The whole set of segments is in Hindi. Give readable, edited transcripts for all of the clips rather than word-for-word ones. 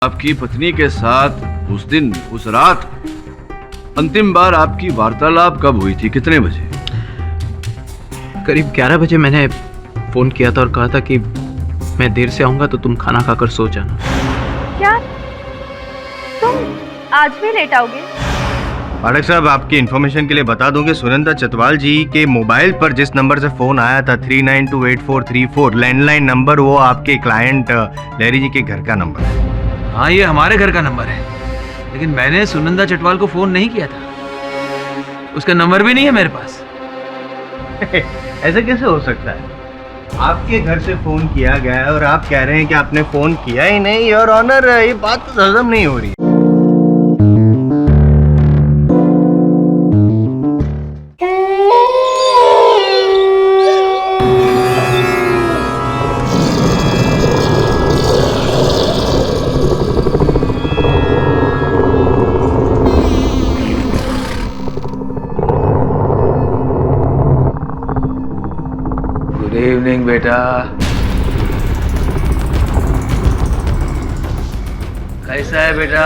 आपकी पत्नी के साथ उस दिन, उस रात अंतिम बार आपकी वार्तालाप कब हुई थी, कितने बजे? करीब 11 बजे मैंने फोन किया था और कहा था कि मैं देर से आऊंगा तो तुम खाना खाकर सो जाना। क्या तुम आज भी लेट आओगे? पाठक साहब, आपकी इन्फॉर्मेशन के लिए बता दूं कि सुनंदा चतवाल जी के मोबाइल पर जिस नंबर से फोन आया था 392844 लैंडलाइन नंबर, वो आपके क्लाइंट लहरी जी के घर का नंबर है। हाँ, ये हमारे घर का नंबर है, लेकिन मैंने सुनंदा चटवाल को फोन नहीं किया था। उसका नंबर भी नहीं है मेरे पास। ऐसा कैसे हो सकता है? आपके घर से फोन किया गया है और आप कह रहे हैं कि आपने फोन किया ही नहीं। योर ऑनर, ये बात तो हजम नहीं हो रही। गुड इवनिंग बेटा, कैसा है बेटा?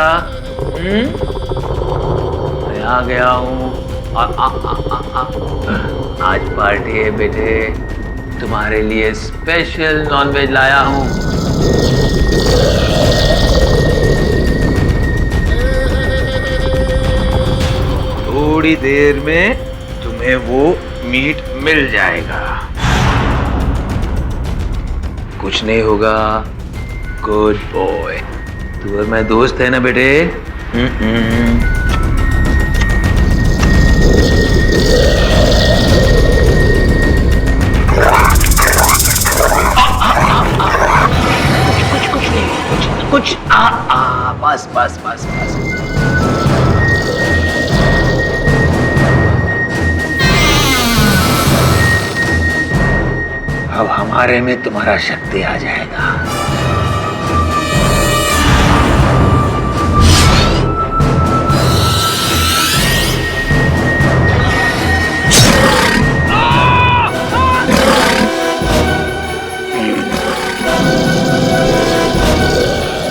मैं आ गया हूँ। आज पार्टी है बेटे, तुम्हारे लिए स्पेशल नॉनवेज लाया हूँ। थोड़ी देर में तुम्हें वो मीट मिल जाएगा। कुछ नहीं होगा, गुड बॉय। तू और मैं दोस्त है ना बेटे? कुछ नहीं, कुछ बस बस बस बस। अब हमारे में तुम्हारा शक्ति आ जाएगा।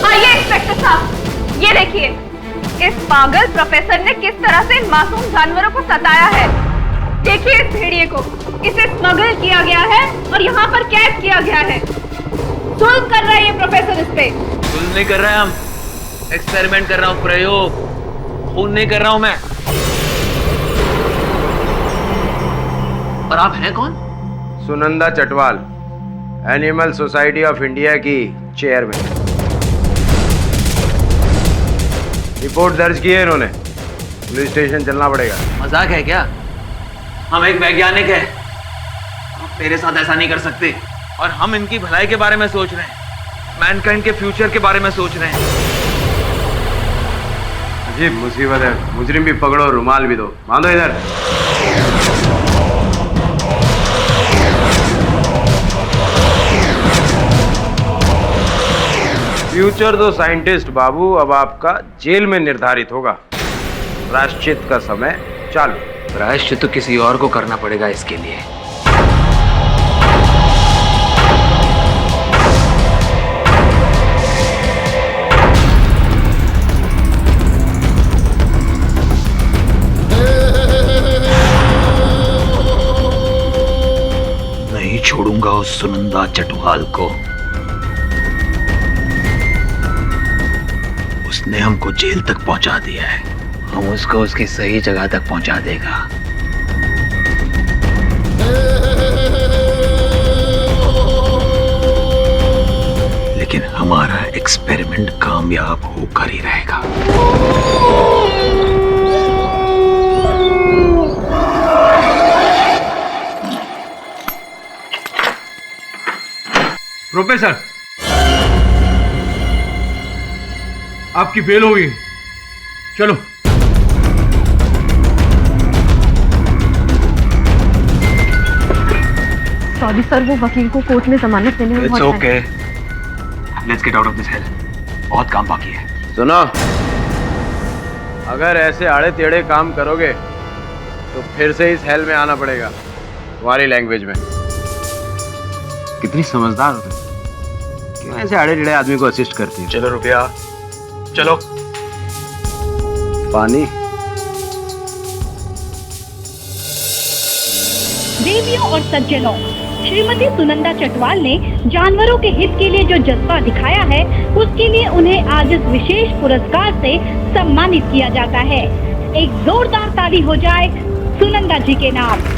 आइए इंस्पेक्टर साहब, ये देखिए इस पागल प्रोफेसर ने किस तरह से इन मासूम जानवरों को सताया है। देखिए इस भेड़िए को, इसे स्मगल किया गया है और यहाँ पर कैद किया गया है। जुल्म कर रहा है ये प्रोफेसर इस पे। जुल्म नहीं कर रहा है, हम एक्सपेरिमेंट कर रहा हूँ, प्रयोग। खून नहीं कर रहा हूँ मैं। और आप हैं कौन? Sunanda Chatwal, animal society of India की चेयरमैन। रिपोर्ट दर्ज की है इन्होंने, पुलिस स्टेशन चलना पड़ेगा। मजाक है क्या? हम एक वैज्ञानिक हैं, हम तेरे साथ ऐसा नहीं कर सकते। और हम इनकी भलाई के बारे में सोच रहे हैं, मैनकाइंड के फ्यूचर के बारे में सोच रहे हैं। अजीब मुसीबत है। मुजरिम भी पकड़ो, रुमाल भी दो। बांधो इधर। फ्यूचर तो साइंटिस्ट बाबू अब आपका जेल में निर्धारित होगा। प्रायश्चित का समय चालू। प्रायश्चित तो किसी और को करना पड़ेगा इसके लिए। नहीं छोड़ूंगा उस सुनंदा चटवाल को। उसने हमको जेल तक पहुंचा दिया है, हम उसको उसकी सही जगह तक पहुंचा देगा। लेकिन हमारा एक्सपेरिमेंट कामयाब होकर ही रहेगा। प्रोफेसर, आपकी बेल होगी, चलो। सॉरी सर, वो वकील को कोर्ट में जमानत देने में it's okay, let's get out of this hello. बहुत काम बाकी है। सुनो, अगर ऐसे आड़े टेढ़े काम करोगे तो फिर से इस हेल में आना पड़ेगा, तुम्हारी लैंग्वेज में। कितनी समझदार हो तुम, क्यों ऐसे आड़े टेढ़े आदमी को असिस्ट करती हो? चलो रुपया, चलो। पानी। देवियों और सज्जनों, श्रीमती सुनंदा चटवाल ने जानवरों के हित के लिए जो जज्बा दिखाया है, उसके लिए उन्हें आज इस विशेष पुरस्कार से सम्मानित किया जाता है। एक जोरदार ताली हो जाए सुनंदा जी के नाम।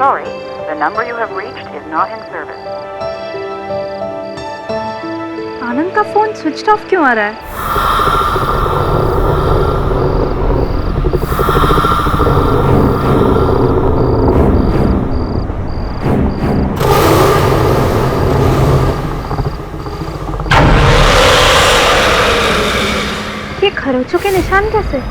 Sorry, the number you have reached is not in service. आनंद का फोन स्विच ऑफ क्यों आ रहा है? ये खरोचों के निशान कैसे?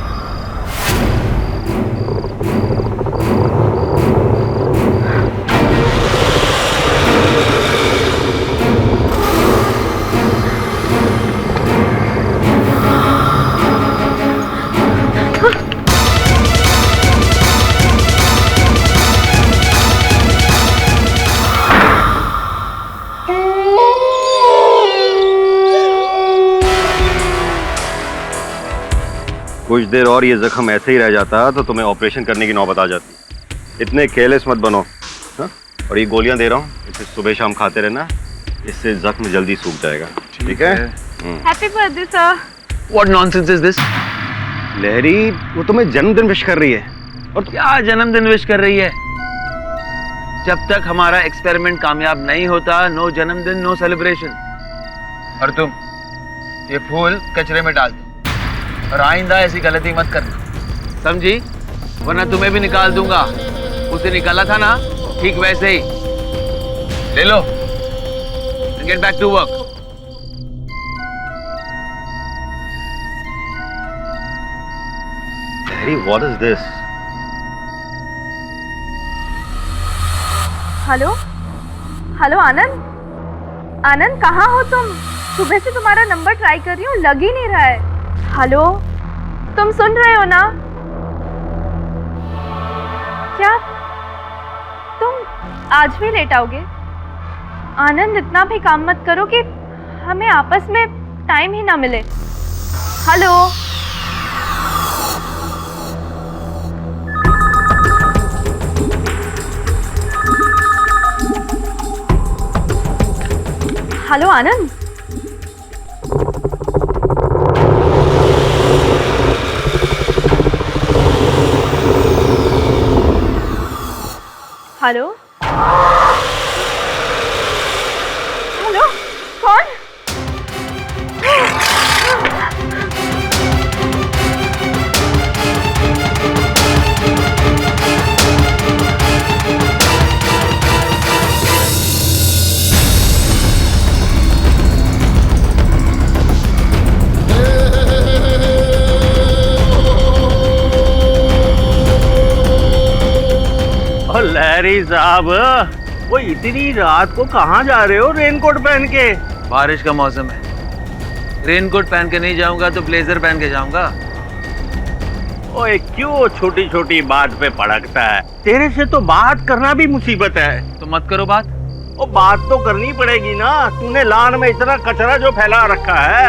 कुछ देर और ये जख्म ऐसे ही रह जाता तो तुम्हें ऑपरेशन करने की नौबत आ जाती। इतने केयरलेस मत बनो। हाँ? और ये गोलियां दे रहा हूँ, इसे सुबह शाम खाते रहना, इससे जख्म जल्दी सूख जाएगा। ठीक है? Happy birthday sir. What nonsense is this? लहरी, वो तुम्हें जन्मदिन विश कर रही है। और क्या जन्मदिन विश कर रही है? जब तक हमारा एक्सपेरिमेंट कामयाब नहीं होता, नो जन्मदिन नो सेलिब्रेशन। और तुम ये फूल कचरे में डाल दो और आइंदा ऐसी गलती मत करना, समझी? वरना तुम्हें भी निकाल दूंगा। उसे निकाला था ना, ठीक वैसे ही। ले लो, get back to work. What is this? Hello hello Anand, Anand कहाँ हो तुम? सुबह से तुम्हारा नंबर ट्राई कर रही हूँ, लग ही नहीं रहा है। हेलो, तुम सुन रहे हो ना? क्या तुम आज भी लेट आओगे? आनंद, इतना भी काम मत करो कि हमें आपस में टाइम ही ना मिले। हेलो हेलो आनंद, हेलो हेलो, कौन? लहरी साहब, वो इतनी रात को कहाँ जा रहे हो रेनकोट पहन के? बारिश का मौसम है, रेनकोट पहन के नहीं जाऊंगा तो ब्लेजर पहन के जाऊंगा। ओए, क्यों छोटी छोटी बात पे भड़कता है? तेरे से तो बात करना भी मुसीबत है। तो मत करो बात। ओ, बात तो करनी पड़ेगी ना। तूने लान में इतना कचरा जो फैला रखा है,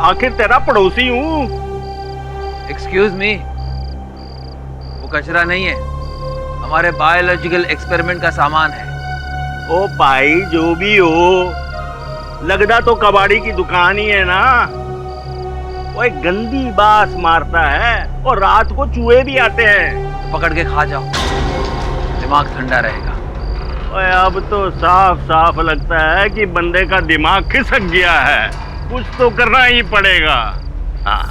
आखिर तेरा पड़ोसी हूँ। एक्सक्यूज मी, वो कचरा नहीं है, हमारे बायोलॉजिकल एक्सपेरिमेंट का सामान है। ओ भाई, जो भी हो, लगदा तो कबाड़ी की दुकान ही है ना। वो एक गंदी बास मारता है और रात को चूहे भी आते हैं। तो पकड़ के खा जाओ, दिमाग ठंडा रहेगा। ओए, अब तो साफ साफ लगता है कि बंदे का दिमाग खिसक गया है। कुछ तो करना ही पड़ेगा। हाँ।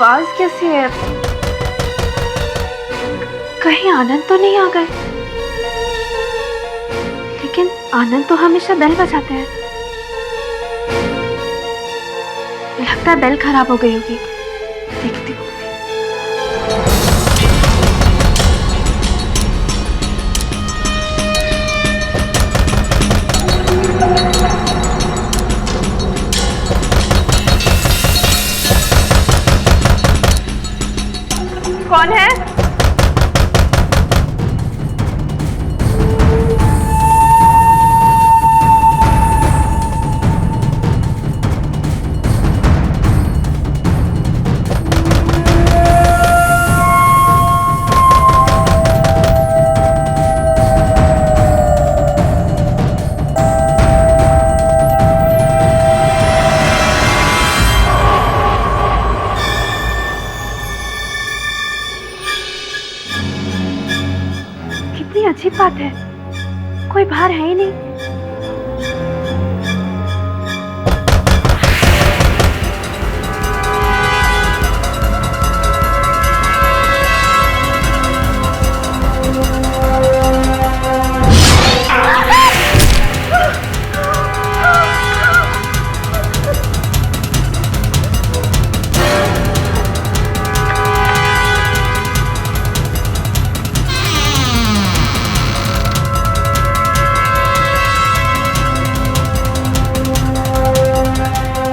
आवाज कैसी है? कहीं आनंद तो नहीं आ गए? लेकिन आनंद तो हमेशा बेल बजाते हैं। लगता है बेल खराब हो गई होगी। देखती हूँ। कौन है? कितनी अजीब बात है, कोई बाहर है ही नहीं।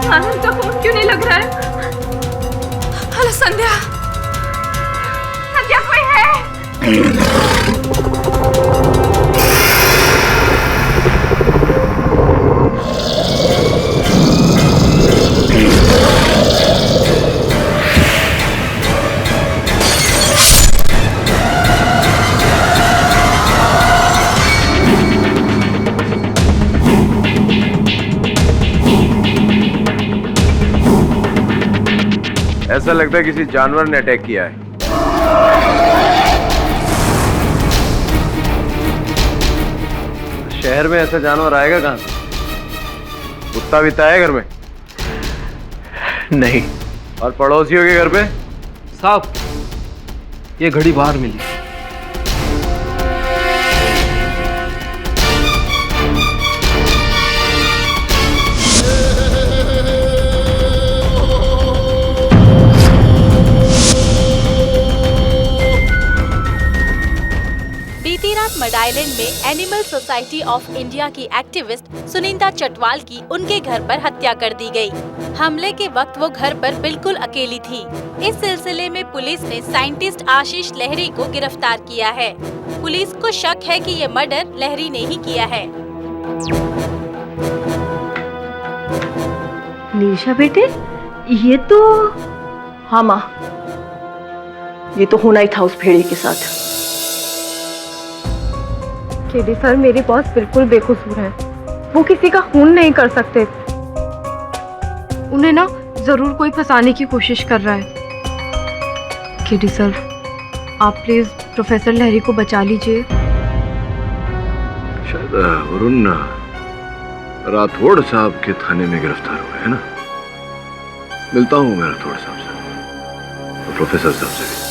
आनंद का फोन क्यों नहीं लग रहा है? हेलो संध्या, संध्या कोई है? ऐसा लगता है किसी जानवर ने अटैक किया है। शहर में ऐसा जानवर आएगा कहां से? कुत्ता भी है घर में? नहीं और पड़ोसियों के घर पे? साहब, ये घड़ी बाहर मिली। बीती रात मड आइलैंड में एनिमल सोसाइटी ऑफ इंडिया की एक्टिविस्ट सुनिंदा चटवाल की उनके घर पर हत्या कर दी गई। हमले के वक्त वो घर पर बिल्कुल अकेली थी। इस सिलसिले में पुलिस ने साइंटिस्ट आशीष लहरी को गिरफ्तार किया है। पुलिस को शक है कि ये मर्डर लहरी ने ही किया है। निशा बेटे, ये तो हाँ माँ, ये तो होना ही था उस भेड़िए के साथ। केडी सर, मेरी बॉस बिल्कुल बेकसूर है। वो किसी का खून नहीं कर सकते। उन्हें ना जरूर कोई फंसाने की कोशिश कर रहा है। केडी सर, आप प्लीज प्रोफेसर लहरी को बचा लीजिए। शायद वरुण राठौड़ साहब के थाने में गिरफ्तार हुए हैं ना। मिलता हूँ मैं राठौड़ साहब से और प्रोफेसर साहब से भी।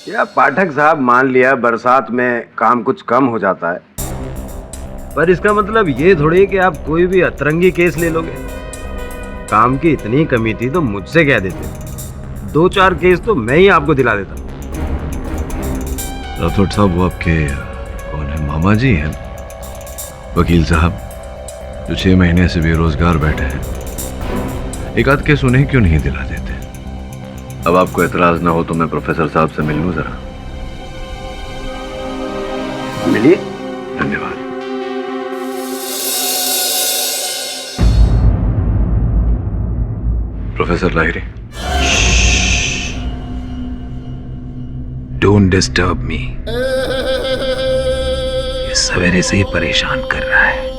या पाठक साहब, मान लिया बरसात में काम कुछ कम हो जाता है, पर इसका मतलब ये थोड़ी कि आप कोई भी अतरंगी केस ले लोगे। काम की इतनी कमी थी तो मुझसे कह देते, 2-4 केस तो मैं ही आपको दिला देता। राठौड़ साहब, वो आपके कौन है? मामा जी हैं, वकील साहब, जो 6 महीने से बेरोजगार बैठे हैं। एक आध केस उन्हें क्यों नहीं दिला देते? अब आपको एतराज ना हो तो मैं प्रोफेसर साहब से मिल लूं जरा। मिलिए। धन्यवाद। Professor Lahiri, don't disturb me. ये सवेरे से ही परेशान कर रहा है।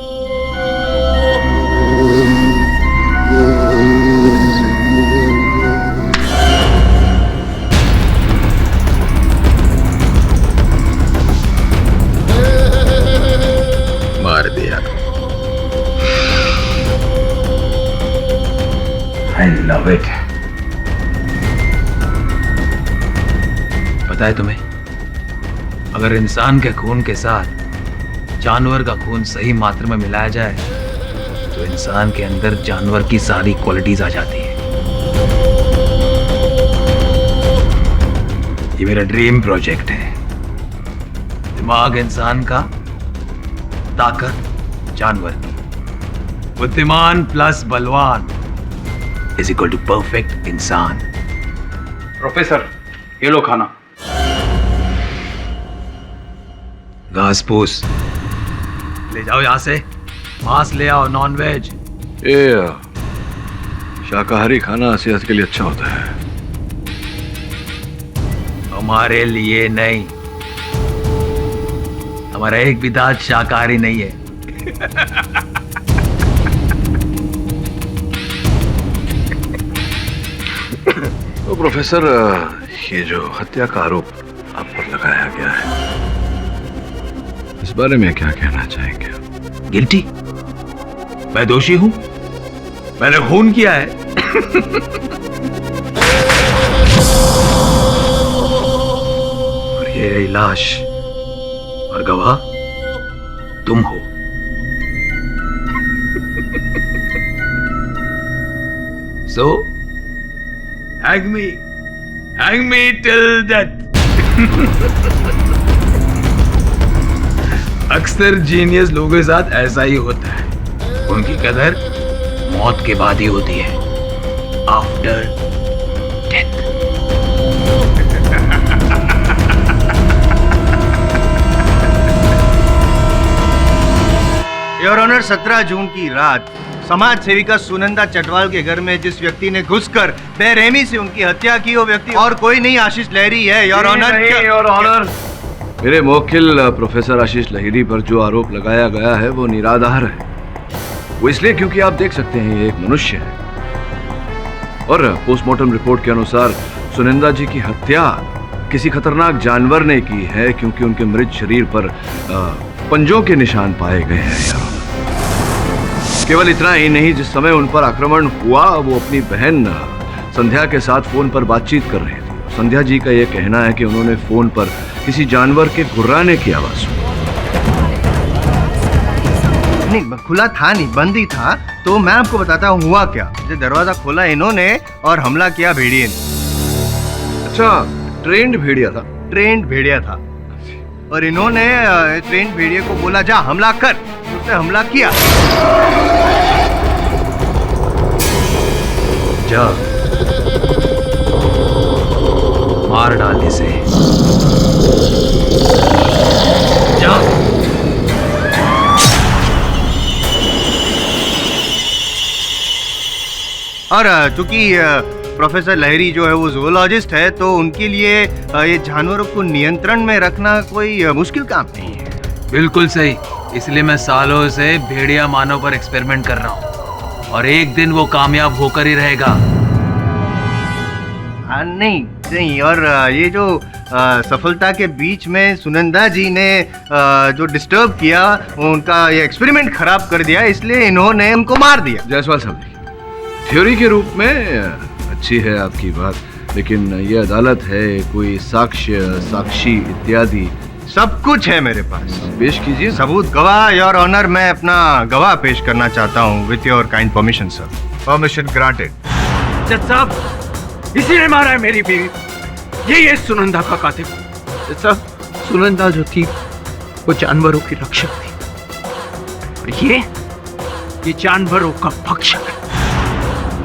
मार दिया। I love it. पता है तुम्हें, अगर इंसान के खून के साथ जानवर का खून सही मात्रा में मिलाया जाए तो इंसान के अंदर जानवर की सारी क्वालिटीज आ जाती है। ये मेरा ड्रीम प्रोजेक्ट है। दिमाग इंसान का, ताकत जानवर की। बुद्धिमान प्लस बलवान इज इक्वल टू परफेक्ट इंसान। प्रोफेसर, ये लो खाना। घास फूस ले जाओ यहां से, मांस ले आओ, नॉन वेज। ये शाकाहारी खाना सेहत के लिए अच्छा होता है। हमारे लिए नहीं, हमारा एक भी दांत शाकाहारी नहीं है। तो प्रोफेसर, ये जो हत्या का आरोप आप पर लगाया गया है, इस बारे में क्या कहना चाहेंगे? गिल्टी? मैं दोषी हूं, मैंने खून किया है। और ये रही लाश, और गवाह तुम हो। So, hang me till death. अक्सर जीनियस लोगों के साथ ऐसा ही होता है। उनकी कदर मौत के बाद ही होती है, आफ्टर डेथ। योर ऑनर, 17 जून की रात समाज सेविका सुनंदा चटवाल के घर में जिस व्यक्ति ने घुसकर बेरहमी से उनकी हत्या की, वो व्यक्ति और कोई नहीं, आशीष लहरी है। Your honour. योर ऑनर, मेरे मुवक्किल प्रोफेसर आशीष लहिरी पर जो आरोप लगाया गया है वो निराधार है। वो इसलिए क्योंकि आप देख सकते हैं ये एक मनुष्य है, और पोस्टमार्टम रिपोर्ट के अनुसार सुनंदा जी की हत्या किसी खतरनाक जानवर ने की है, क्योंकि उनके मृत शरीर पर पंजों के निशान पाए गए हैं। केवल इतना ही नहीं, जिस समय उन पर आक्रमण हुआ वो अपनी बहन संध्या के साथ फोन पर बातचीत कर रही थी। संध्या जी का यह कहना है कि उन्होंने फोन पर किसी जानवर के घुर्राने की आवाज सुनी। नहीं, खुला था नहीं, बंद ही था। तो मैं आपको बताता हूँ हुआ क्या। दरवाजा खोला इन्होंने और हमला किया भेड़िए ने। अच्छा, ट्रेंड भेड़िया था? ट्रेंड भेड़िया था, और इन्होंने ट्रेंड भेड़िए को बोला जा हमला कर, उसने हमला किया। जा मार डाल इसे, जा। और चूंकि प्रोफेसर लहरी जो है वो ज़ूलॉजिस्ट है, तो उनके लिए ये जानवरों को नियंत्रण में रखना कोई मुश्किल काम नहीं है। बिल्कुल सही, इसलिए मैं सालों से भेड़िया मानव पर एक्सपेरिमेंट कर रहा हूँ, और एक दिन वो कामयाब होकर ही रहेगा। नहीं, और ये जो सफलता के बीच में सुनंदा जी ने जो डिस्टर्ब किया, उनका ये एक्सपेरिमेंट खराब कर दिया, इसलिए इन्होंने उनको मार दिया। जायसवाल साहब, थ्योरी के रूप में अच्छी है आपकी बात, लेकिन ये अदालत है, कोई साक्ष्य, साक्षी इत्यादि सब कुछ है मेरे पास। पेश कीजिए सबूत। गवाह, योर ऑनर, मैं अपना गवाह पेश करना चाहता हूँ with your kind permission sir. Permission granted. जज साहब, इसी ने मारा है मेरी बीवी। ये सुनंदा का कातिल। जज साहब, सुनंदा जो थी वो जानवरों की रक्षक थी, और ये जानवरों का भक्षक है।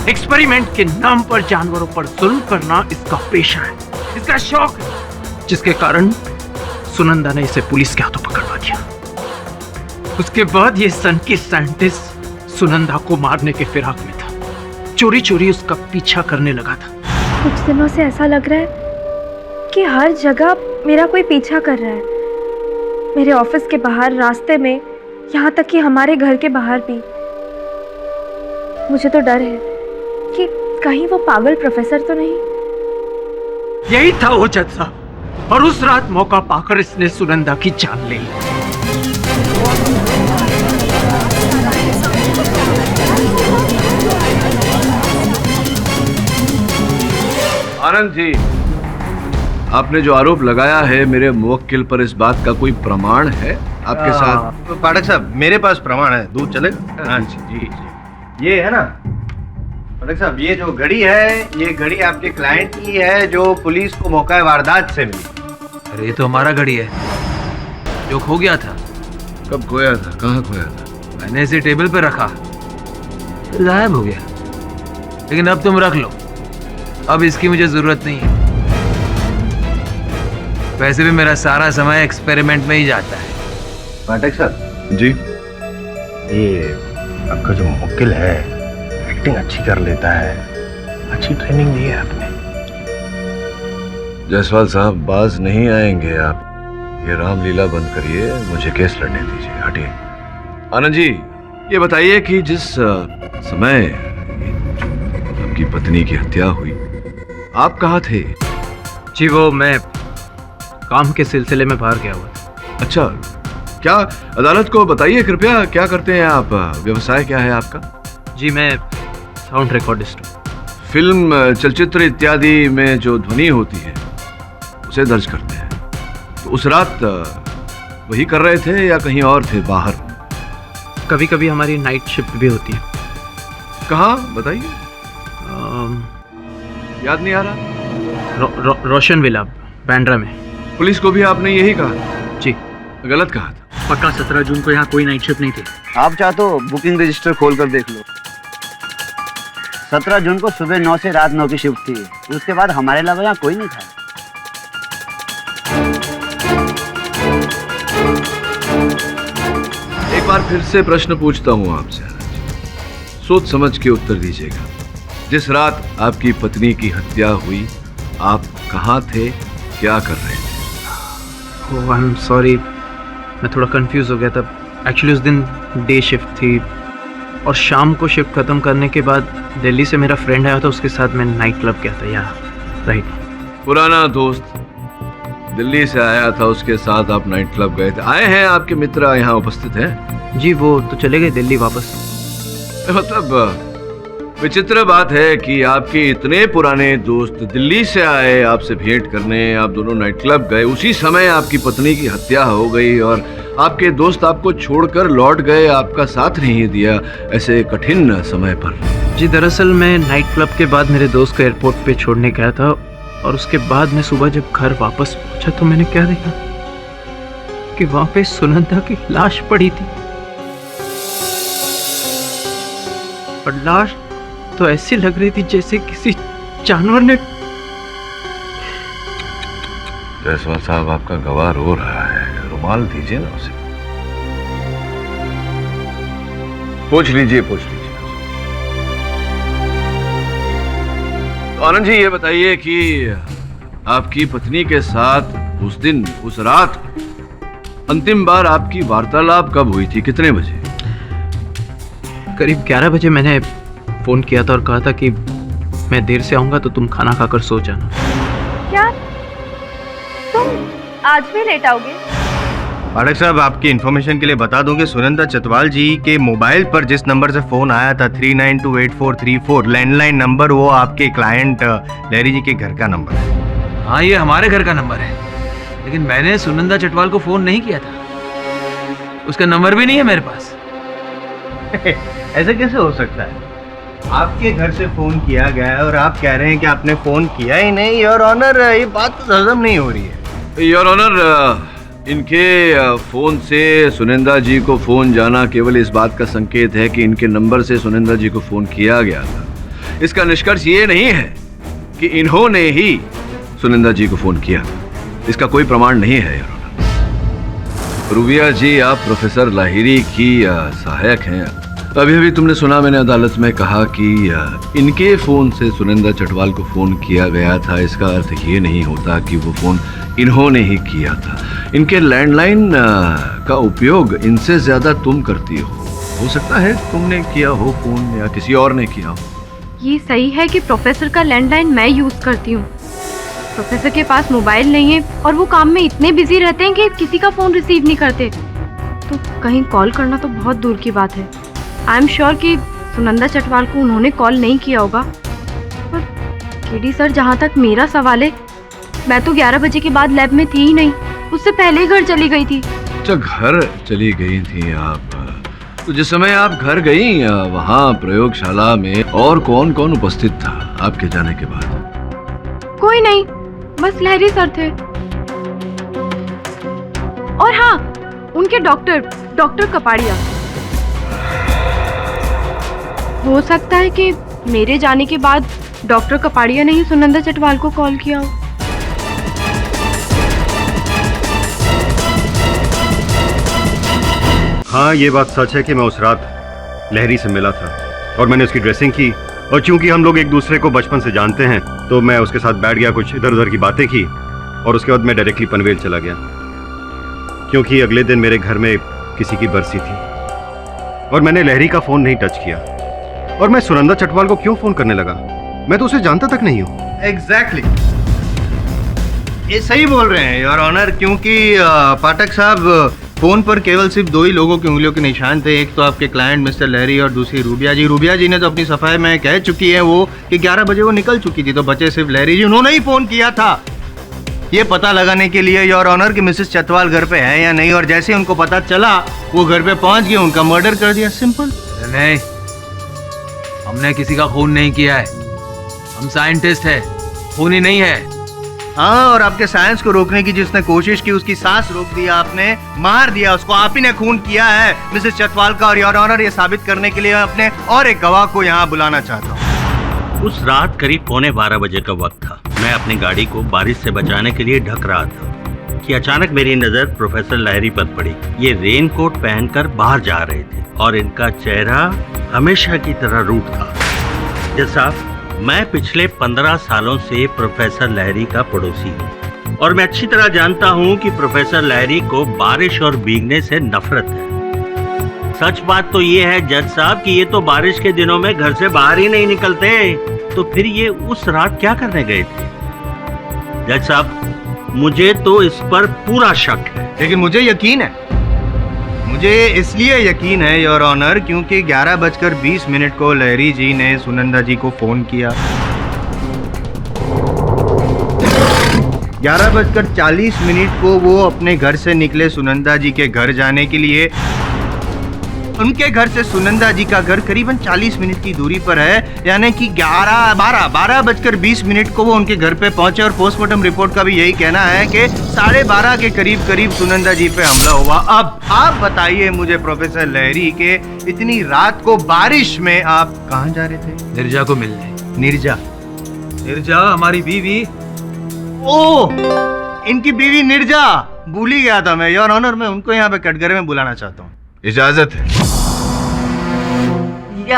एक्सपेरिमेंट के नाम पर जानवरों पर जुल्म करना इसका पेशा है, इसका शौक है, जिसके कारण सुनंदा ने इसे पुलिस के हाथों पकड़वा दिया। उसके बाद ये सन की साइंटिस्ट सुनंदा को मारने के फिराक में था, चोरी चोरी उसका पीछा करने लगा था। कुछ दिनों से ऐसा लग रहा है कि हर जगह मेरा कोई पीछा कर रहा है, मेरे ऑफिस के बाहर, रास्ते में, यहाँ तक कि हमारे घर के बाहर भी। मुझे तो डर है कि कहीं वो पागल प्रोफेसर तो नहीं। यही था वो जज साहब, और उस रात मौका पाकर इसने सुनंदा की जान ले ली। आनंद जी, आपने जो आरोप लगाया है मेरे मुवक्किल पर, इस बात का कोई प्रमाण है आपके साथ? पाठक साहब, मेरे पास प्रमाण है, दूध चलेगा? हाँ जी जी जी, ये है ना पाठक साहब, ये जो घड़ी है, ये घड़ी आपके क्लाइंट की है जो पुलिस को मौका वारदात से मिली। अरे ये तो हमारा घड़ी है जो खो गया था। कब खोया था, कहाँ खोया था? मैंने इसे टेबल पे रखा, गायब हो गया। लेकिन अब तुम रख लो, अब इसकी मुझे जरूरत नहीं है। वैसे भी मेरा सारा समय एक्सपेरिमेंट में ही जाता है। पाठक साहब जी, ये आपका जो मुवक्किल है एक्टिंग अच्छी कर लेता है, अच्छी ट्रेनिंग दी है आपने। जायसवाल साहब बाज नहीं आएंगे आप, ये रामलीला बंद करिए, मुझे केस लड़ने दीजिए, हटिए। आनंद जी, ये बताइए कि जिस समय आपकी पत्नी की हत्या हुई आप कहाँ थे? जी वो मैं काम के सिलसिले में बाहर गया हुआ था। अच्छा, क्या अदालत को बताइए कृपया, क्या करते हैं आप, व्यवसाय क्या है आपका? जी मैं साउंड रिकॉर्डिस्ट हूँ। फिल्म, चलचित्र इत्यादि में जो ध्वनि होती है उसे दर्ज करते हैं। तो उस रात वही कर रहे थे या कहीं और थे बाहर? कभी कभी हमारी नाइट शिफ्ट भी होती है। कहाँ बताइए? याद नहीं आ रहा। रोशन विला, बांद्रा में। पुलिस को भी आपने यही कहा? जी। गलत कहा था? पक्का 17 जून को यहाँ कोई नाइट शिफ्ट नहीं थी। आप चाहो तो बुकिंग रजिस्टर खोल कर देख लो। 17 जून को सुबह 9 से रात 9 की शिफ्ट थी, उसके बाद हमारे अलावा यहाँ कोई नहीं था। एक बार फिर से प्रश्न पूछता हूँ आपसे, सोच समझ के उत्तर दीजिएगा। जिस रात आपकी पत्नी की हत्या हुई आप कहाँ थे, क्या कर रहे थे? ओह आई एम सॉरी, मैं थोड़ा कंफ्यूज हो गया था। एक्चुअली उस दिन डे शिफ्ट थी और शाम को शिफ्ट खत्म करने के बाद दिल्ली से मेरा फ्रेंड आया था, उसके साथ मैं नाइट क्लब गया था। यहाँ राइट, पुराना दोस्त दिल्ली से आया था, उसके साथ आप नाइट क्लब गए थे। आए हैं आपके मित्र यहाँ उपस्थित हैं? जी वो तो चले गए दिल्ली वापस। मतलब विचित्र बात है कि आपके इतने पुराने दोस्त दिल्ली से आए आपसे भेंट करने, आप दोनों नाइट क्लब गए, उसी समय आपकी पत्नी की हत्या हो गई और आपके दोस्त आपको छोड़कर लौट गए, आपका साथ नहीं दिया ऐसे कठिन समय पर। जी दरअसल मैं नाइट क्लब के बाद मेरे दोस्त को एयरपोर्ट पे छोड़ने गया था और उसके बाद मैं सुबह जब घर वापस पहुंचा तो मैंने क्या देखा कि वहां पे सुनंदा की लाश पड़ी थी। और लाश तो ऐसी लग रही थी जैसे किसी जानवर ने। जायसवाल साहब आपका गवाह रो रहा है, रुमाल दीजिए ना उसे। पूछ लीजिए, पूछ लीजिए। तो आनंद जी ये बताइए कि आपकी पत्नी के साथ उस दिन, उस रात अंतिम बार आपकी वार्तालाप कब हुई थी, कितने बजे? करीब 11 बजे मैंने फोन किया था और कहा था कि मैं देर से आऊंगा तो तुम खाना खाकर सो जाना। क्या तुम आज भी लेट आओगे? पाठक साहब, आपकी इन्फॉर्मेशन के लिए बता दूं कि सुनंदा चतवाल जी के मोबाइल पर जिस नंबर से फोन आया था 39284434 लैंडलाइन नंबर, वो आपके क्लाइंट लहरी जी के घर का नंबर है। हाँ ये हमारे घर का नंबर है, लेकिन मैंने सुनंदा चटवाल को फोन नहीं किया था, उसका नंबर भी नहीं है मेरे पास। ऐसे कैसे हो सकता है? आपके घर से फोन किया गया है और आप कह रहे हैं कि आपने फोन किया ही नहीं। योर ऑनर, ये बात तो हजम नहीं हो रही है। योर ऑनर, इनके फोन से सुनंदा जी को फोन जाना केवल इस बात का संकेत है कि इनके नंबर से सुनंदा जी को फोन किया गया था। इसका निष्कर्ष ये नहीं है कि इन्होंने ही सुनंदा जी को फोन किया। इसका कोई प्रमाण नहीं है योर ऑनर। रूबिया जी, आप प्रोफेसर लाहिरी की सहायक हैं। अभी अभी तुमने सुना, मैंने अदालत में कहा कि इनके फोन से सुनंदा चटवाल को फोन किया गया था। इसका अर्थ ये नहीं होता कि वो फोन इन्होंने ही किया था। इनके लैंडलाइन का उपयोग इनसे ज्यादा तुम करती हो सकता है तुमने किया हो फोन या किसी और ने किया हो। ये सही है कि प्रोफेसर का लैंडलाइन मैं यूज करती हूँ। प्रोफेसर के पास मोबाइल नहीं है और वो काम में इतने बिजी रहते हैं कि किसी का फोन रिसीव नहीं करते, तो कहीं कॉल करना तो बहुत दूर की बात है। आई एम श्योर कि सुनंदा चटवाल को उन्होंने कॉल नहीं किया होगा। और केडी सर, जहाँ तक मेरा सवाल है, मैं तो 11 बजे के बाद लैब में थी ही नहीं, उससे पहले ही घर चली गई थी। अच्छा, घर चली गई थी आप? तो जिस समय आप घर गई वहाँ प्रयोगशाला में और कौन कौन उपस्थित था आपके जाने के बाद? कोई नहीं, बस लहरी सर थे। और हाँ, उनके डॉक्टर कपाड़िया। हो सकता है कि मेरे जाने के बाद डॉक्टर कपाड़िया ने ही सुनंदा चटवाल को कॉल किया हो। हाँ, ये बात सच है कि मैं उस रात लहरी से मिला था और मैंने उसकी ड्रेसिंग की, और चूंकि हम लोग एक दूसरे को बचपन से जानते हैं तो मैं उसके साथ बैठ गया, कुछ इधर उधर की बातें की और उसके बाद मैं डायरेक्टली पनवेल चला गया, क्योंकि अगले दिन मेरे घर में किसी की बरसी थी और मैंने लहरी का फ़ोन नहीं टच किया। और मैं सुनंदा चटवाल को क्यों फ़ोन करने लगा? मैं तो उसे जानता तक नहीं हूँ। एग्जैक्टली, ये सही बोल रहे हैं योर ऑनर, क्योंकि पाठक साहब फोन पर केवल सिर्फ 2 ही लोगों की उंगलियों के निशान थे। एक तो आपके क्लाइंट मिस्टर लहरी और दूसरी रूबिया जी। रूबिया जी ने तो अपनी सफाई में कह चुकी है वो कि 11 बजे वो निकल चुकी थी, तो बचे सिर्फ लहरी जी। उन्होंने ही फोन किया था ये पता लगाने के लिए योर ऑनर कि मिसेस चटवाल घर पे है या नहीं, और जैसे उनको पता चला वो घर पे पहुंच गए, उनका मर्डर कर दिया। सिंपल। नहीं, हमने किसी का खून नहीं किया है, हम साइंटिस्ट हैं, खून ही नहीं है। हाँ, और आपके साइंस को रोकने की जिसने कोशिश की उसकी सांस रोक दिया आपने, मार दिया उसको, आप ही ने खून किया है मिसेस चटवाल का। और योर ऑनर, ये साबित करने के लिए अपने और एक गवाह को यहाँ बुलाना चाहता हूँ। उस रात करीब 11:15 बजे का वक्त था। मैं अपनी गाड़ी को बारिश से बचाने के लिए ढक रहा था कि अचानक मेरी नजर प्रोफेसर लहरी पर पड़ी। ये रेनकोट पहनकर बाहर जा रहे थे और इनका चेहरा हमेशा की तरह रूट था। जैसा मैं पिछले 15 सालों से प्रोफेसर लहरी का पड़ोसी हूँ और मैं अच्छी तरह जानता हूँ कि प्रोफेसर लहरी को बारिश और भीगने से नफरत है। सच बात तो ये है जज साहब कि ये तो बारिश के दिनों में घर से बाहर ही नहीं निकलते, तो फिर ये उस रात क्या करने गए थे? जज साहब, मुझे तो इस पर पूरा शक है। लेकिन मुझे यकीन है, मुझे इसलिए यकीन है योर ऑनर क्योंकि 11:20 को लहरी जी ने सुनंदा जी को फोन किया। 11:40 को वो अपने घर से निकले सुनंदा जी के घर जाने के लिए। उनके घर से सुनंदा जी का घर करीबन 40 मिनट की दूरी पर है, यानी कि 12:20 को वो उनके घर पे पहुंचे। और पोस्टमार्टम रिपोर्ट का भी यही कहना है कि 12:30 के करीब सुनंदा जी पे हमला हुआ। अब आप बताइए मुझे प्रोफेसर लहरी के इतनी रात को बारिश में आप कहाँ जा रहे थे? निर्जा को मिलने। निर्जा हमारी बीवी। ओह, इनकी बीवी निर्जा, भूल ही गया था मैं योर ऑनर। मैं उनको यहाँ पे कटघरे में बुलाना चाहता हूँ। इजाजत है। ये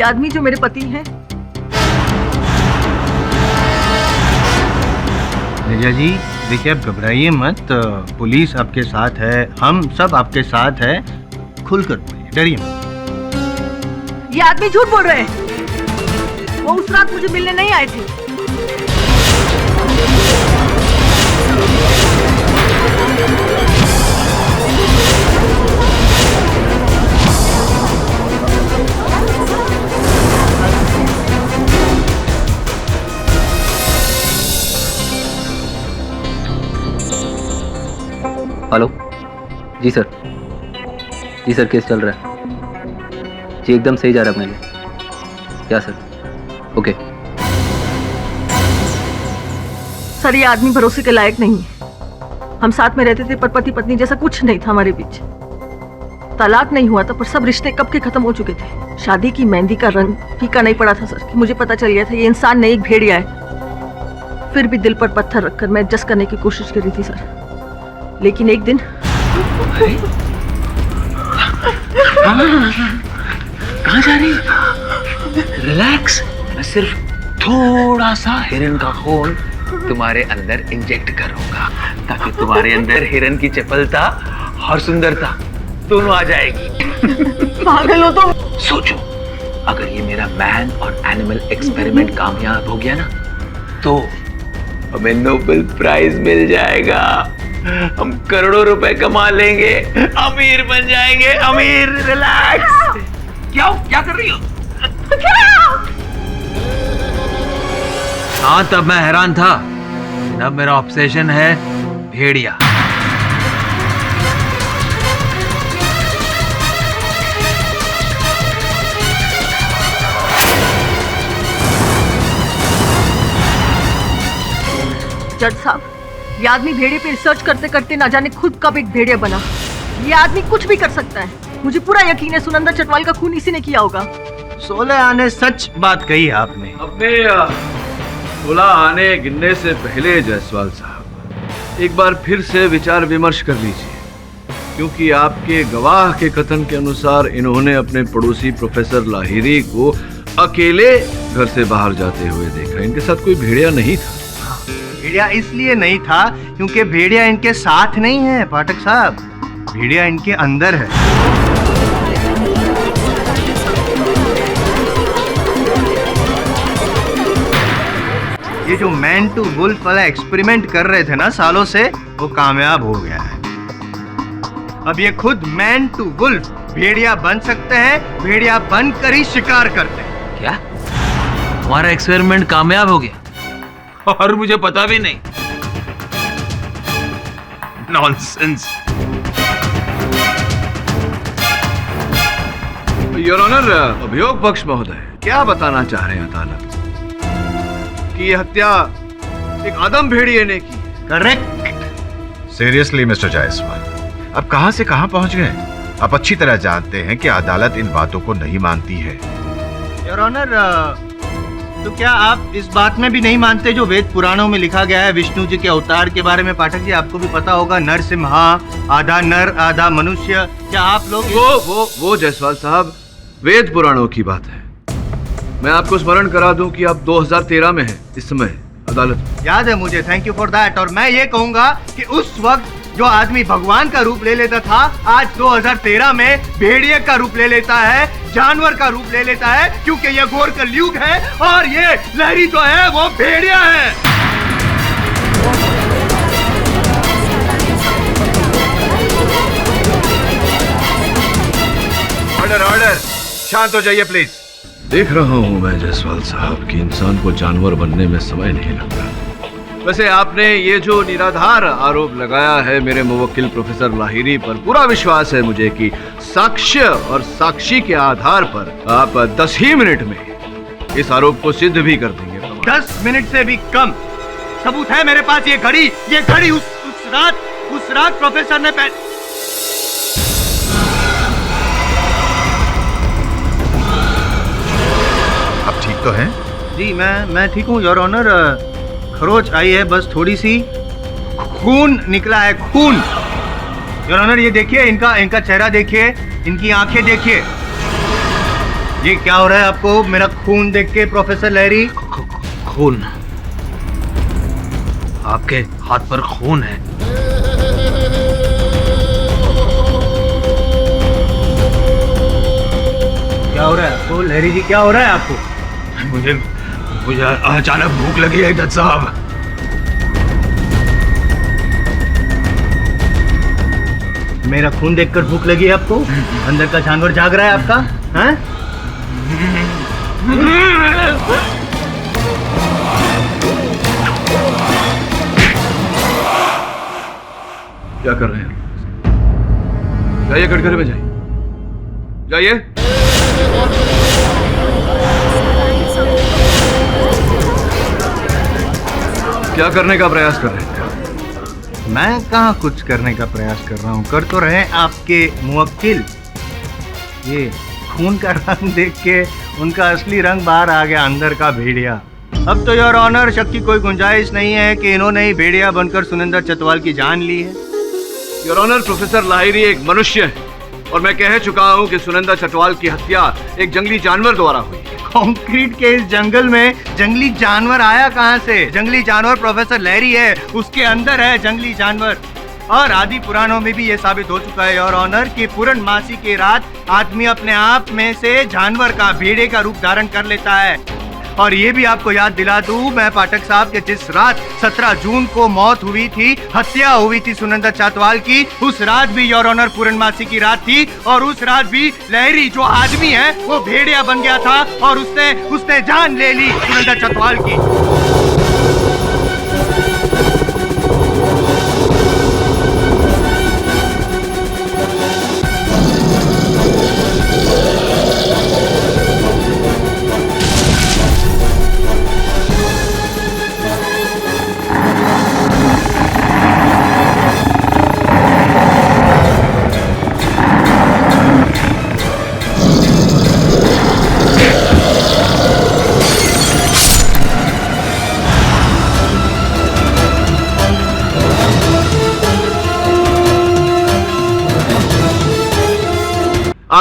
आदमी जो मेरे पति हैं। निर्जा जी देखिए, आप घबराइए मत, पुलिस आपके साथ है, हम सब आपके साथ है, खुलकर बोलिए, डरिए मत। ये आदमी झूठ बोल रहे हैं, वो उस रात मुझे मिलने नहीं आए थे। हेलो जी सर, केस चल रहा है जी, एकदम सही जा रहा है अपने लिए। क्या सर? ओके सर, ये आदमी भरोसे के लायक नहीं है। हम साथ में रहते थे पर पति पत्नी जैसा कुछ नहीं था हमारे बीच। तलाक नहीं हुआ था पर सब रिश्ते कब के खत्म हो चुके थे। शादी की मेहंदी का रंग फीका नहीं पड़ा था सर कि मुझे पता चल गया था ये इंसान नहीं एक भेड़िया है। फिर भी दिल पर पत्थर रखकर मैं एडजस्ट करने की कोशिश कर रही थी सर, लेकिन एक दिन कहाँ जा रही? रिलैक्स, मैं सिर्फ थोड़ा सा हिरन का खून तुम्हारे अंदर इंजेक्ट करूंगा ताकि तुम्हारे अंदर हिरन की चपलता और सुंदरता दोनों आ जाएगी। पागल हो तुम। सोचो, अगर ये मेरा मैन और एनिमल एक्सपेरिमेंट कामयाब हो गया ना तो हमें नोबेल प्राइज मिल जाएगा, हम करोड़ों रुपए कमा लेंगे, अमीर बन जाएंगे, अमीर। रिलैक्स। क्या कर रही हो? हाँ, तब मैं हैरान था अब मेरा ऑब्सेशन है भेड़िया। जज साहब, ये आदमी भेड़िए पे रिसर्च करते करते ना जाने खुद कब एक भेड़िया बना। ये आदमी कुछ भी कर सकता है। मुझे पूरा यकीन है सुनंदा चटवाल का खून इसी ने किया होगा। 16 आने सच बात कही आपने। अपने 16 आने गिनने से पहले जायसवाल साहब एक बार फिर से विचार विमर्श कर लीजिए, क्योंकि आपके गवाह के कथन के अनुसार इन्होंने अपने पड़ोसी प्रोफेसर लाहिरी को अकेले घर से बाहर जाते हुए देखा। इनके साथ कोई भेड़िया नहीं था। भेड़िया इसलिए नहीं था क्योंकि भेड़िया इनके साथ नहीं है पाठक साहब, भेड़िया इनके अंदर है। ये जो मैन टू वुल्फ वाला एक्सपेरिमेंट कर रहे थे ना सालों से, वो कामयाब हो गया है। अब ये खुद मैन टू वुल्फ भेड़िया बन सकते हैं, भेड़िया बनकर ही शिकार करते हैं। क्या हमारा एक्सपेरिमेंट कामयाब हो गया और मुझे पता भी नहीं? नॉनसेंस। योर ऑनर, अभियोग पक्ष महोदय क्या बताना चाह रहे हैं अदालत कि ये हत्या एक आदम भेड़िए ने की? करेक्ट। सीरियसली मिस्टर जायसवाल, अब कहां से कहां पहुंच गए? आप अच्छी तरह जानते हैं कि अदालत इन बातों को नहीं मानती है। योर ऑनर, तो क्या आप इस बात में भी नहीं मानते जो वेद पुराणों में लिखा गया है विष्णु जी के अवतार के बारे में? पाठक जी, आपको भी पता होगा, नरसिम्हा, आधा नर आधा मनुष्य। क्या आप लोग वो जायसवाल साहब वेद पुराणों की बात है। मैं आपको स्मरण करा दूं कि आप 2013 में हैं इस समय अदालत। याद है मुझे, थैंक यू फॉर दैट। और मैं ये कहूंगा कि उस वक्त जो आदमी भगवान का रूप ले लेता था, आज 2013 में भेड़िए का रूप ले लेता है, जानवर का रूप ले लेता है, क्योंकि ये घोर कलयुग है और ये लहरी जो है वो भेड़िया है। ऑर्डर ऑर्डर, शांत हो जाइए प्लीज। देख रहा हूं मैं जायसवाल साहब कि इंसान को जानवर बनने में समय नहीं लगता। वैसे आपने ये जो निराधार आरोप लगाया है मेरे मुवक्किल प्रोफेसर लाहिरी पर, पूरा विश्वास है मुझे कि साक्ष्य और साक्षी के आधार पर आप 10 ही मिनट में इस आरोप को सिद्ध भी कर देंगे। 10 मिनट से भी कम सबूत है मेरे पास। ये घड़ी उस रात प्रोफेसर ने आप ठीक तो हैं? जी मैं ठीक हूँ योर ऑनर। खरोच आई है, बस थोड़ी सी खून निकला है, खून। योर ऑनर, ये देखिए, इनका चेहरा देखिए, इनकी आंखें देखिए। ये क्या हो रहा है आपको मेरा खून देख के प्रोफेसर लहरी? खून? आपके हाथ पर खून है? क्या हो रहा है आपको लहरी जी, क्या हो रहा है आपको? मुझे अचानक भूख लगी है जज साहब। मेरा खून देखकर भूख लगी है आपको? अंदर का जानवर जाग रहा है आपका? हैं? क्या कर रहे हैं? जाइए कटघरे में जाइए, जाइए। क्या करने का प्रयास कर रहे हैं? मैं कहाँ कुछ करने का प्रयास कर रहा हूँ, कर तो रहे आपके मुवक्किल। ये खून का रंग देख के उनका असली रंग बाहर आ गया, अंदर का भेड़िया। अब तो योर ऑनर शक की कोई गुंजाइश नहीं है कि इन्होंने ही भेड़िया बनकर सुनिंदा चटवाल की जान ली है। योर ऑनर, प्रोफेसर लाहिरी एक मनुष्य है और मैं कह चुका हूँ कि सुनिंदा चटवाल की हत्या एक जंगली जानवर द्वारा हुई। कंक्रीट के इस जंगल में जंगली जानवर आया कहाँ से? जंगली जानवर प्रोफेसर लहरी है, उसके अंदर है जंगली जानवर। और आदि पुराणों में भी ये साबित हो चुका है योर ऑनर कि पूर्णमासी की रात आदमी अपने आप में से जानवर का, भेड़िए का रूप धारण कर लेता है। और ये भी आपको याद दिला दूं मैं पाठक साहब के, जिस रात 17 जून को मौत हुई थी, हत्या हुई थी सुनिंदा चटवाल की, उस रात भी योर ऑनर पूर्णमासी की रात थी। और उस रात भी लहरी जो आदमी है वो भेड़िया बन गया था और उसने जान ले ली सुनिंदा चटवाल की।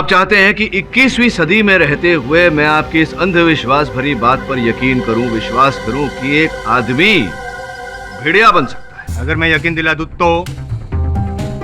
आप चाहते हैं कि 21वीं सदी में रहते हुए मैं आपकी इस अंधविश्वास भरी बात पर यकीन करूं, विश्वास करूं कि एक आदमी भेड़िया बन सकता है। अगर मैं यकीन दिला दूं तो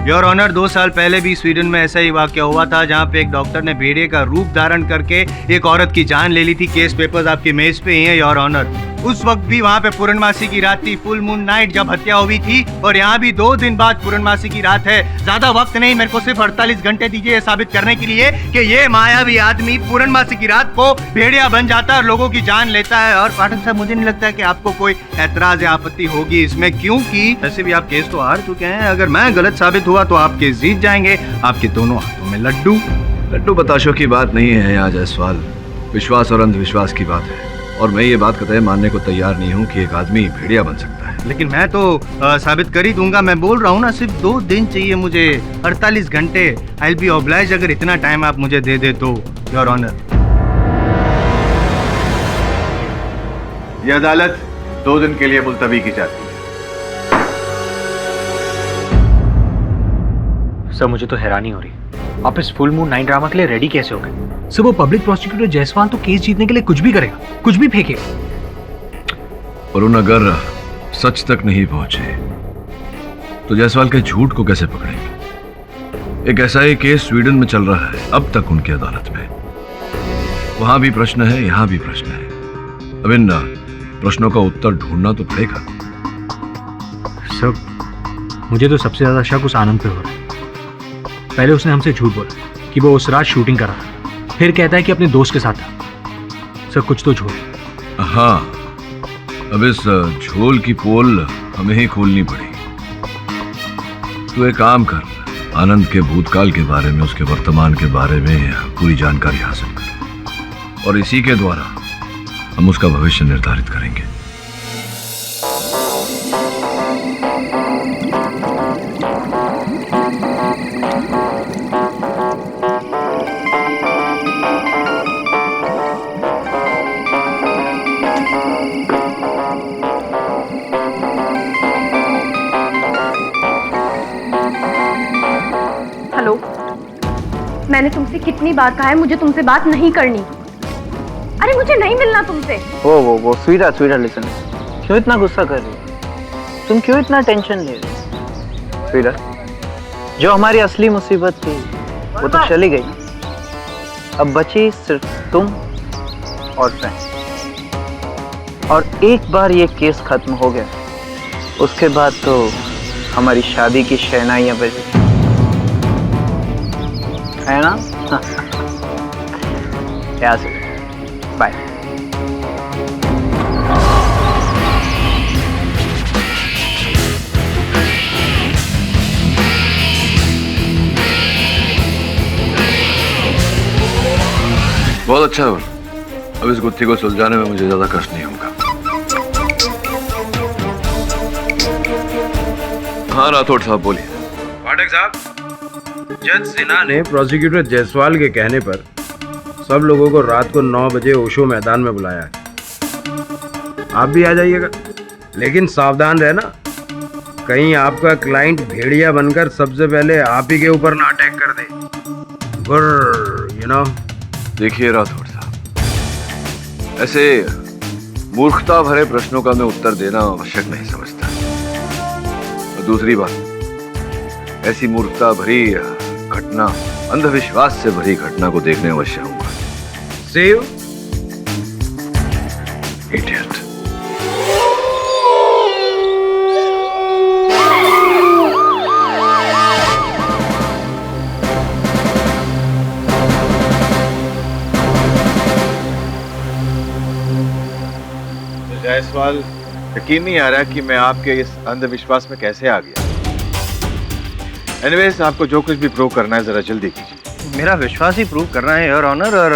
योर ऑनर 2 साल पहले भी स्वीडन में ऐसा ही वाकया हुआ था, जहां पे एक डॉक्टर ने भेड़िए का रूप धारण करके एक औरत की जान ले ली थी। केस पेपर्स आपकी मेज पे ही हैं योर ऑनर। उस वक्त भी वहां पे पूर्णमासी की रात थी, फुल मून नाइट, जब हत्या हुई थी। और यहाँ भी 2 दिन बाद पूर्णमासी की रात है। ज्यादा वक्त नहीं, मेरे को सिर्फ 48 घंटे दीजिए ये साबित करने के लिए कि ये मायावी आदमी पूर्णमासी की रात को भेड़िया बन जाता है और लोगों की जान लेता है। और पाठक साहब, मुझे नहीं लगता कि आपको कोई ऐतराज या आपत्ति होगी इसमें, क्योंकि वैसे भी आप केस तो हार चुके हैं। अगर मैं गलत साबित हुआ तो आप केस जीत जाएंगे। आपके दोनों हाथों में लड्डू। लड्डू बताशों की बात नहीं है यहाँ जायसवाल, विश्वास और अंधविश्वास की बात है। और मैं ये बात कतई मानने को तैयार नहीं हूँ कि एक आदमी भेड़िया बन सकता है। लेकिन मैं तो साबित कर ही दूंगा। मैं बोल रहा हूँ ना, सिर्फ 2 दिन चाहिए मुझे, 48 घंटे। आई विल बी ऑब्लाइज्ड अगर इतना टाइम आप मुझे दे दे तो योर ऑनर। ये अदालत 2 दिन के लिए मुलतवी की जाती है। सर मुझे तो हैरानी हो रही है, आप इस फुल मून नाइट ड्रामा के लिए रेडी कैसे हो गए? सर वो पब्लिक प्रोसिक्यूटर जायसवाल तो केस जीतने के लिए कुछ भी करेगा, कुछ भी फेंकेगा। और उन अगर सच तक नहीं पहुंचे तो जायसवाल के झूठ को कैसे पकड़ेंगे? एक ऐसा ही केस स्वीडन में चल रहा है अब तक उनकी अदालत में। वहां भी प्रश्न है, यहां भी प्रश्न है। अब इन प्रश्नों का उत्तर ढूंढना तो पड़ेगा। सर मुझे तो सबसे ज्यादा शक उस आनंद पे हो रहा है। पहले उसने हमसे झूठ बोला कि वो उस रात शूटिंग कर रहा था, फिर कहता है कि अपने दोस्त के साथ था। सर कुछ तो झूठ। हाँ, अब इस झोल की पोल हमें ही खोलनी पड़ेगी। तो एक काम कर, आनंद के भूतकाल के बारे में, उसके वर्तमान के बारे में पूरी जानकारी हासिल कर, और इसी के द्वारा हम उसका भविष्य निर्धारित करेंगे। मैंने तुमसे कितनी बार कहा है मुझे तुमसे बात नहीं करनी। अरे मुझे नहीं मिलना तुमसे। वो स्वीट लिसन। क्यों इतना गुस्सा कर रही हो? तुम क्यों इतना टेंशन ले रही हो? स्वीट, जो हमारी असली मुसीबत थी वो तो चली गई, अब बची सिर्फ तुम और मैं। और एक बार ये केस खत्म हो गया, उसके बाद तो हमारी शादी की शहनाइयां बजी, है ना? यहाँ से बाय। बहुत अच्छा हुआ। अब इस गुत्थी को सुलझाने में मुझे ज्यादा कष्ट नहीं होगा। हाँ राठौड़ साहब बोलिए। पाठक साहब, जज सिन्हा ने प्रोसिक्यूटर जायसवाल के कहने पर सब लोगों को रात को 9 बजे ओशो मैदान में बुलाया है। आप भी आ जाइएगा, लेकिन सावधान रहना, कहीं आपका क्लाइंट भेड़िया बनकर सबसे पहले आप ही के ऊपर ना अटैक कर दे। देखिए राठौड़ साहब, ऐसे मूर्खता भरे प्रश्नों का मैं उत्तर देना आवश्यक नहीं समझता। और दूसरी बात, ऐसी मूर्खता भरी घटना, अंधविश्वास से भरी घटना को देखने अवश्य हूँ। Save idiot. जायसवाल, यकीन नहीं आ रहा कि मैं आपके इस अंधविश्वास में कैसे आ गया। एनीवेज, आपको जो कुछ भी प्रूव करना है जरा जल्दी कीजिए। मेरा विश्वास ही प्रूव करना है योर ऑनर, और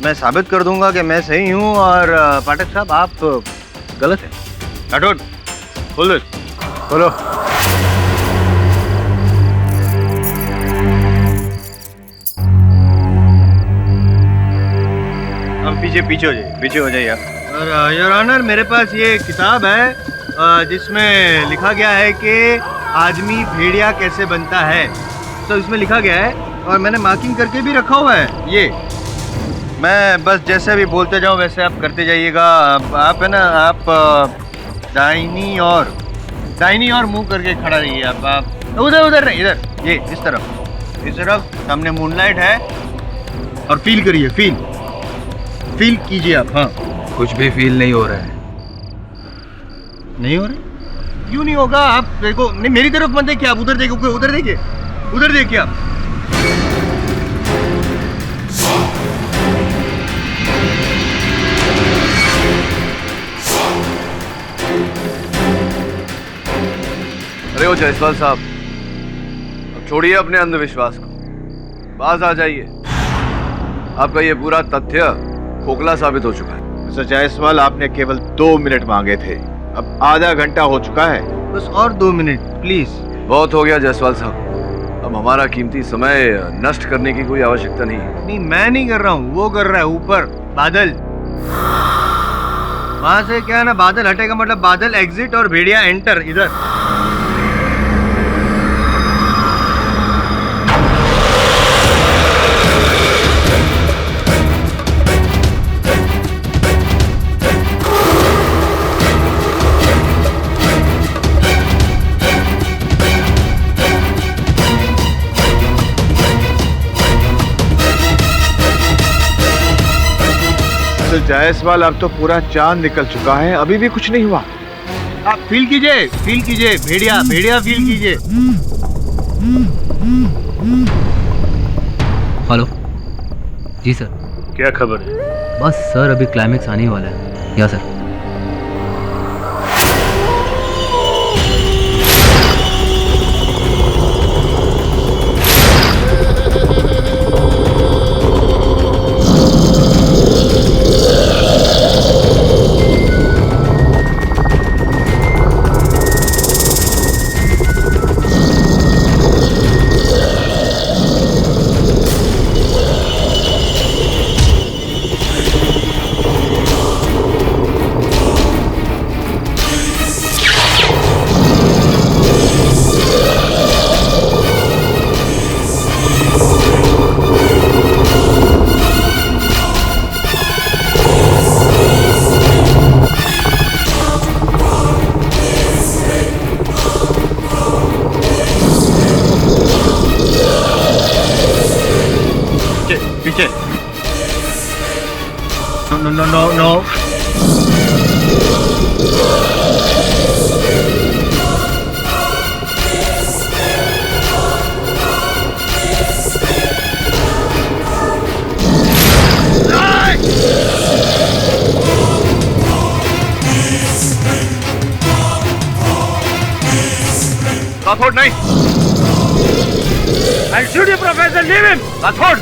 मैं साबित कर दूंगा कि मैं सही हूँ और पाठक साहब आप गलत हैं। राठौड़, खोलो। अब पीछे हो जाइए। और योर ऑनर, मेरे पास ये किताब है जिसमें लिखा गया है कि आदमी भेड़िया कैसे बनता है। तो इसमें लिखा गया है और मैंने मार्किंग करके भी रखा हुआ है। ये मैं बस जैसे भी बोलते जाऊँ वैसे आप करते जाइएगा। आप है ना, आप दाहिनी और मुंह करके खड़ा रहिए। आप उधर नहीं, इधर, ये इस तरफ सामने मूनलाइट है और फील करिए, फील कीजिए आप। हाँ, कुछ भी फील नहीं हो रहा है। नहीं हो रहा? क्यों नहीं होगा? आप देखो, नहीं मेरी तरफ मत देखिए, आप उधर देखिए, उधर देखिए आप। अरे ओ जायसवाल साहब, अब छोड़िए अपने अंधविश्वास को, बाज आ जाइए। आपका ये पूरा तथ्य खोखला साबित हो चुका है। मिस्टर जायसवाल, आपने केवल 2 मिनट मांगे थे, अब आधा घंटा हो चुका है। बस और 2 मिनट प्लीज। बहुत हो गया जायसवाल साहब, अब हमारा कीमती समय नष्ट करने की कोई आवश्यकता नहीं है। नहीं, मैं नहीं कर रहा हूँ, वो कर रहा है ऊपर बादल। वहां से क्या है ना, बादल हटेगा मतलब बादल एग्जिट और भेड़िया एंटर इधर। जायसवाल, अब तो पूरा चांद निकल चुका है, अभी भी कुछ नहीं हुआ। आप फील कीजिए, भेड़िया फील कीजिए। हेलो जी सर। क्या खबर है? बस सर, अभी क्लाइमेक्स आने वाला है। या सर। पीछे। नो। राठौड़ नहीं। I'll shoot you, Professor. Leave him. Rathore.